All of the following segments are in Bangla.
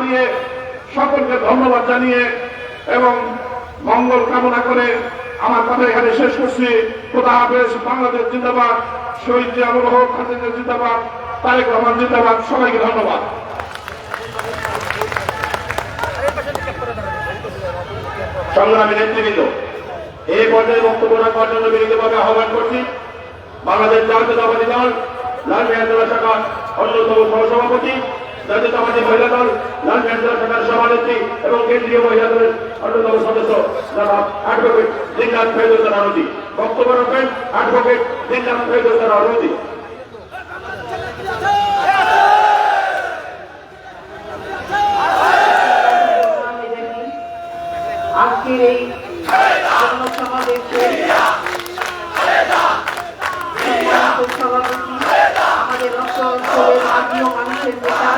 নিয়ে সকলকে ধন্যবাদ জানিয়ে এবং মঙ্গল কামনা করে আমার কথা এখানে শেষ করছি। খোদা হাফেজ। বাংলাদেশ জিন্দাবাদ। শহীদ জিয়াউর হক খালেদা জিন্দাবাদ। তারেক রহমান জিন্দাবাদ। সবাইকে ধন্যবাদ। সংগ্রামী নেতৃবৃন্দ, এই পর্যায়ে বক্তব্য রাখার জন্য বিনীতভাবে আহ্বান করছি বাংলাদেশ জাতীয়তাবাদী দল লালমিয়া জেলা শাখার অন্যতম সহসভাপতি, জাতীয়তাবাদী মহিলা দল লালমিয়া জেলা শাখার সভানেত্রী এবং কেন্দ্রীয় মহিলা দলের অন্যতম সদস্য জনাব অ্যাডভোকেট জিন্নাত ফেরদৌস রানুদি। বক্তব্য রাখবেন অ্যাডভোকেট জিন্নাত ফেরদৌস রানুদি। আজকের এই জনসমাবেশে সভাপতি, আমাদের রক্ত অঞ্চলের আদিও মানুষের নেতা,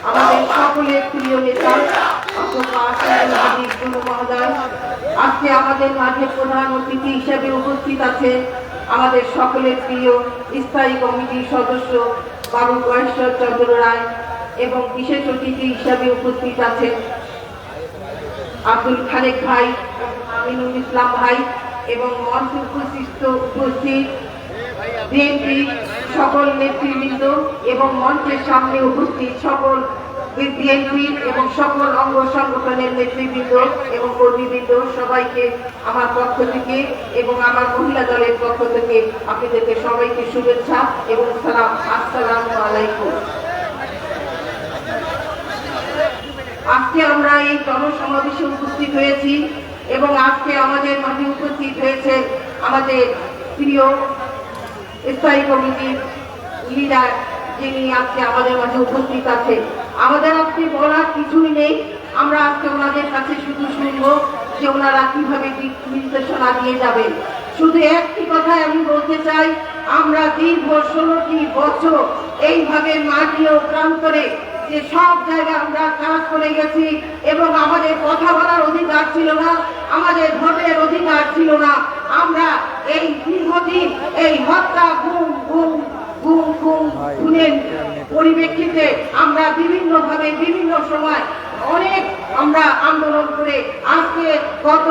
আমাদের সকলের প্রিয় নেতা মহোদয়, আজকে আমাদের মাঝে প্রধান অতিথি হিসেবে উপস্থিত আছে আমাদের সকলের প্রিয় স্থায়ী কমিটির সদস্য বাবু গয়েশ্বর চন্দ্র রায় এবং বিশেষ অতিথি হিসাবে উপস্থিত আছেন আব্দুল খালেক ভাই, আমিনুল ইসলাম ভাই এবং মঞ্চে উপস্থিত বিএনপি সকল নেতৃবৃন্দ এবং মঞ্চের সামনে উপস্থিত সকল বিএনপি এবং সকল অঙ্গ সংগঠনের নেতৃবৃন্দ এবং কর্মীবৃন্দ, সবাইকে আমার পক্ষ থেকে এবং আমার মহিলা দলের পক্ষ থেকে আপনাদেরকে সবাইকে শুভেচ্ছা এবং সালাম। আসসালামু আলাইকুম। আজকে আমরা এই জনসমাবেশে উপস্থিত হয়েছি এবং আজকে আমাদের মাঝে উপস্থিত হয়েছে আমাদের প্রিয় স্থায়ী কমিটির লিডার, যিনি আজকে আমাদের মাঝে উপস্থিত আছে। আমাদের আজকে বলার কিছুই নেই, আমরা আজকে ওনাদের কাছে শুধু শুনবো যে ওনারা কিভাবে দিক নির্দেশনা দিয়ে যাবেন। শুধু একটি কথাই আমি বলতে চাই, আমরা দীর্ঘ 16টি বছর এইভাবে মাটি ও প্রান্তরে যে সব জায়গায় আমরা কাজ করে গেছি এবং আমাদের কথা বলার অধিকার ছিল না, আমাদের ভোটের অধিকার ছিল না। আমরা এই দীর্ঘদিন এই হত্যা, খুনের পরিপ্রেক্ষিতে আমরা বিভিন্নভাবে বিভিন্ন সময় অনেক আমরা আন্দোলন করে আজকে গত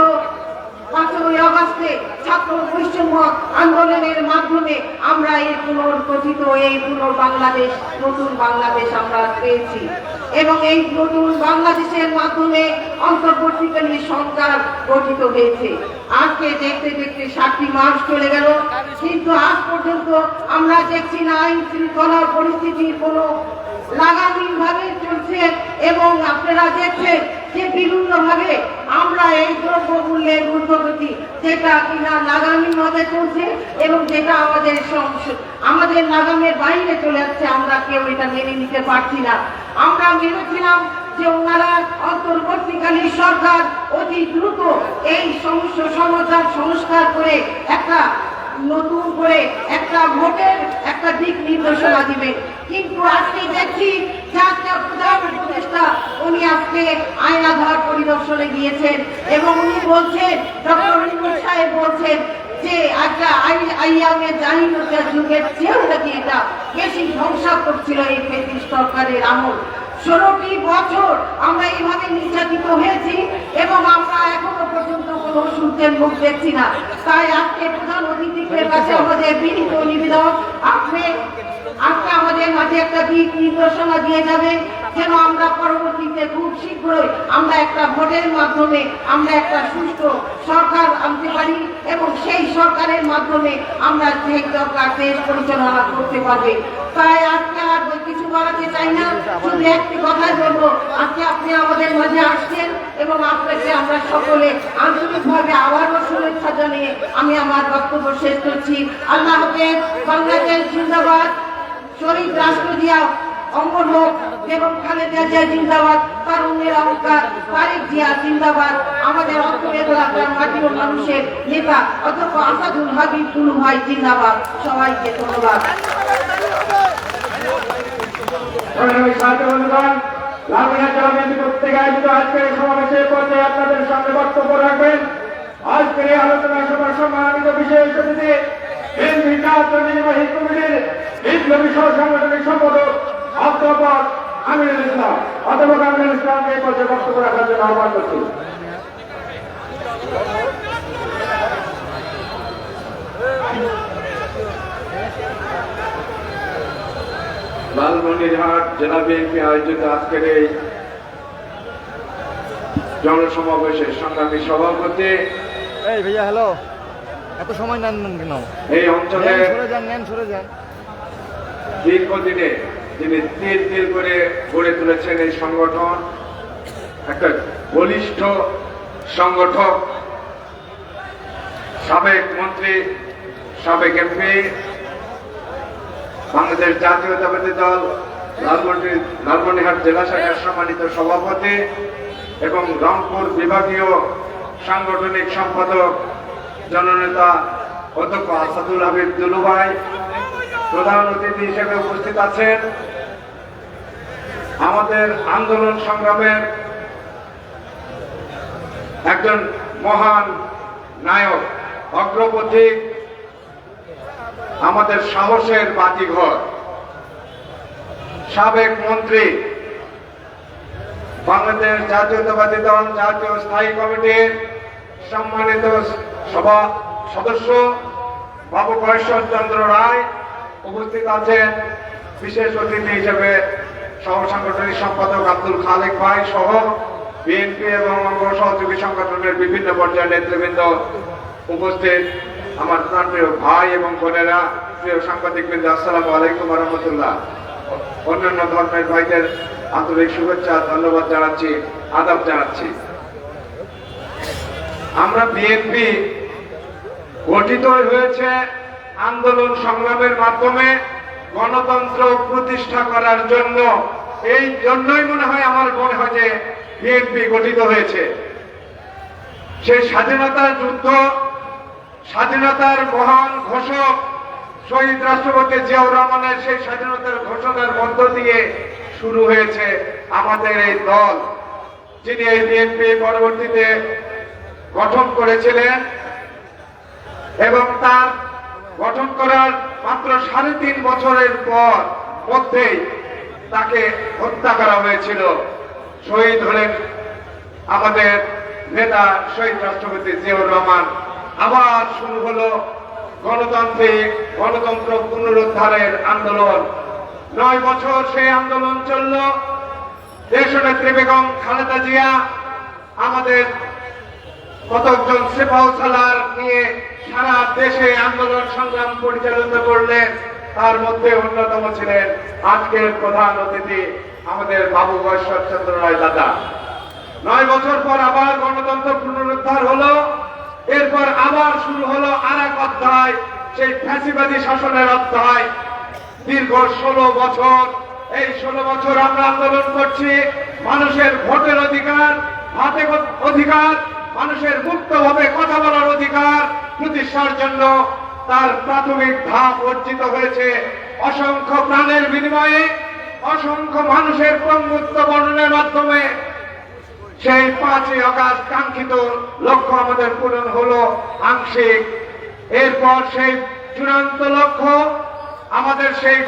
5ই আগস্টে ছাত্র বৈষম্য আন্দোলনের মাধ্যমে আমরা এই পুনর্গঠিত এই বাংলাদেশ, নতুন বাংলাদেশ আমরা পেয়েছি এবং এই নতুন বাংলাদেশের মাধ্যমে অন্তর্বর্তীকালীন সরকার গঠিত হয়েছে। আজকে দেখতে দেখতে 7টি মাস চলে গেল, কিন্তু আজ পর্যন্ত আমরা দেখছি না আইন শৃঙ্খলার পরিস্থিতির কোনো লাগামহীন ভাবে চলছে এবং আপনারা দেখছেন যে বিভিন্ন ভাবে আমরা এই দ্রব্য মূল্যের ঊর্ধ্বগতি যেটা কিনা লাগামহীন ভাবে চলছে এবং যেটা আমাদের লাগামের বাইরে চলে যাচ্ছে, আমরা কেউ এটা মেনে নিতে পারছি না। আমরা মেনেছিলাম যে ওনারা অন্তর্বর্তীকালীন সরকার অতি দ্রুত এই সমস্যা সমাধান সংস্কার করে একটা নতুন করে একটা ভোটের একটা দিক নির্দেশনা দিবেন, কিন্তু আজকে দেখছি প্রধান উপদেষ্টা উনি আজকে আয়নাঘর পরিদর্শনে গিয়েছেন এবং উনি বলছেন, ডক্টর ইউনূস সাহেব বলছেন যে একটা আইয়ামের জাহিলিয়াতের যুগের চেয়েও নাকি এটা বেশি ধ্বংসাত্মক ছিল এই ব্রিটিশ সরকারের আমল। 16টি বছর আমরা এইভাবে নির্যাতিত হয়েছি এবং আমরা এখনো পর্যন্ত কোনো সূর্যের মুখ দেখছি না। তাই আজকে প্রধান অতিথিদের কাছে আমাদের বিনীত নিবেদন, আপনি আমাদের মাঝে একটা দিক নির্দেশনা দিয়ে যাবেন যেন আমরা পরবর্তীতে খুব শীঘ্রই আমরা একটা ভোটের মাধ্যমে আমরা একটা সুষ্ঠু সরকার আনতে পারি এবং সেই সরকারের মাধ্যমে আমরা যে দরকার দেশ পরিচালনা করতে পারবে। তাই আজকে আর কিছু বলাতে চাই না, শুধু একটি কথাই বলবো, আজকে আপনি আমাদের মাঝে আসছেন এবং আপনাকে আমরা সকলে আন্তরিকভাবে আবারও শুভেচ্ছা জানিয়ে আমি আমার বক্তব্য শেষ করছি। আল্লাহ হাফেজ। বাংলাদেশ জিন্দাবাদ। শহীদ রাষ্ট্র জিয়া অমর হোক এবং খালেদা জিয়া জিন্দাবাদ। তারুণ্যের অহংকার তারেক জিয়া জিন্দাবাদ। আমাদের অন্তরের এলাকার মাটি ও মানুষের নেতা অধ্যক্ষ আসাদুল হাবিব দুলু ভাই জিন্দাবাদ। সবাইকে ধন্যবাদ। আজকের সমাবেশের পর্যায়ে আপনাদের সামনে বক্তব্য রাখবেন আজকের এই আলোচনা সভার সম্মানিত বিশেষ অতিথি বিএনপি জাতীয় নির্বাহী কমিটির বিপ্লবী সহ সাংগঠনিক সম্পাদক অধ্যাপক আমিনুল ইসলাম। অধ্যাপক আমিনুল ইসলামকে এই পর্যায়ে বক্তব্য রাখার জন্য আহ্বান করছি। লালমনিরহাট জেলা বিএনপি আয়োজিত আজকের এই জনসমাবেশের সংগ্রামী সভাপতি, এই ভাইয়া হ্যালো, এত সময় নেন কেন? এই অঞ্চলে সরে যান। দীর্ঘদিনে তিনি তিল তিল করে গড়ে তুলেছেন এই সংগঠন, একটা বলিষ্ঠ সংগঠক, সাবেক মন্ত্রী, সাবেক এমপি, বাংলাদেশ জাতীয়তাবাদী দল লালমনিরহাট জেলা শাখার সম্মানিত সভাপতি এবং রংপুর বিভাগীয় সাংগঠনিক সম্পাদক জননেতা অধ্যক্ষ আসাদুল হাবিব দুলু ভাই, প্রধান অতিথি হিসেবে উপস্থিত আছেন আমাদের আন্দোলন সংগ্রামের একজন মহান নায়ক, অগ্রপথিক, আমাদের সাহসের বাতিঘর, সাবেক মন্ত্রী, বাংলাদেশ জাতীয়তাবাদী দল জাতীয় স্থায়ী কমিটির সম্মানিত সভা সদস্য বাবু কয়েশ্বর চন্দ্র রায় উপস্থিত আছেন। বিশেষ অতিথি হিসেবে সহ সাংগঠনিক সম্পাদক আব্দুল খালেক ভাই সহ বিএনপি এবং অঙ্গ সহযোগী সংগঠনের বিভিন্ন পর্যায়ের নেতৃবৃন্দ উপস্থিত। আমার প্রাণপ্রিয় ভাই এবং বোনেরা, প্রিয় সাংবাদিকবৃন্দ, আসসালামু আলাইকুম ওয়া রাহমাতুল্লাহ। অন্যান্য ধর্মের ভাইদের আন্তরিক শুভেচ্ছা, ধন্যবাদ জানাচ্ছি, আদাব জানাচ্ছি। আমরা বিএনপি গঠিত হয়েছে আন্দোলন সংগ্রামের মাধ্যমে গণতন্ত্র প্রতিষ্ঠা করার জন্য। এই জন্যই আমার মনে হয় যে বিএনপি গঠিত হয়েছে। সেই স্বাধীনতার যুদ্ধ, স্বাধীনতার মহান ঘোষক শহীদ রাষ্ট্রপতি জিয়াউর রহমানের সেই স্বাধীনতার ঘোষণার মধ্য দিয়ে শুরু হয়েছে আমাদের এই দল, যিনি এই বিএনপি পরবর্তীতে গঠন করেছিলেন এবং তার গঠন করার মাত্র 3.5 বছরের পর মধ্যেই তাকে হত্যা করা হয়েছিল। শহীদ হলেন আমাদের নেতা শহীদ রাষ্ট্রপতি জিয়াউর রহমান। আবার শুরু হলো গণতন্ত্র পুনরুদ্ধারের আন্দোলন। 9 বছর সেই আন্দোলন চলল। দেশনেত্রী বেগম খালেদা জিয়া আমাদের কতকজন সেপাহসালার নিয়ে সারা দেশে আন্দোলন সংগ্রাম পরিচালিত করলেন। তার মধ্যে অন্যতম ছিলেন আজকের প্রধান অতিথি আমাদের বাবু কয়েশ্বর চন্দ্র রায় দাদা। 9 বছর পর আবার গণতন্ত্র পুনরুদ্ধার হলো। এরপর আবার শুরু হলো আরেক অধ্যায়, সেই ফ্যাসিবাদী শাসনের অধ্যায়। দীর্ঘ 16 বছর, এই 16 বছর আমরা আন্দোলন করছি মানুষের ভোটের অধিকার, হাতে অধিকার, মানুষের মুক্তভাবে কথা বলার অধিকার প্রতিষ্ঠার জন্য। তার প্রাথমিক ধাপ অর্জিত হয়েছে অসংখ্য প্রাণের বিনিময়ে, অসংখ্য মানুষের পঙ্গুত্ব বর্ণনের মাধ্যমে। সেই 5ই আগস্ট কাঙ্ক্ষিত লক্ষ্য আমাদের পূরণ হলো আংশিক। এরপর সেই চূড়ান্ত লক্ষ্য আমাদের সেই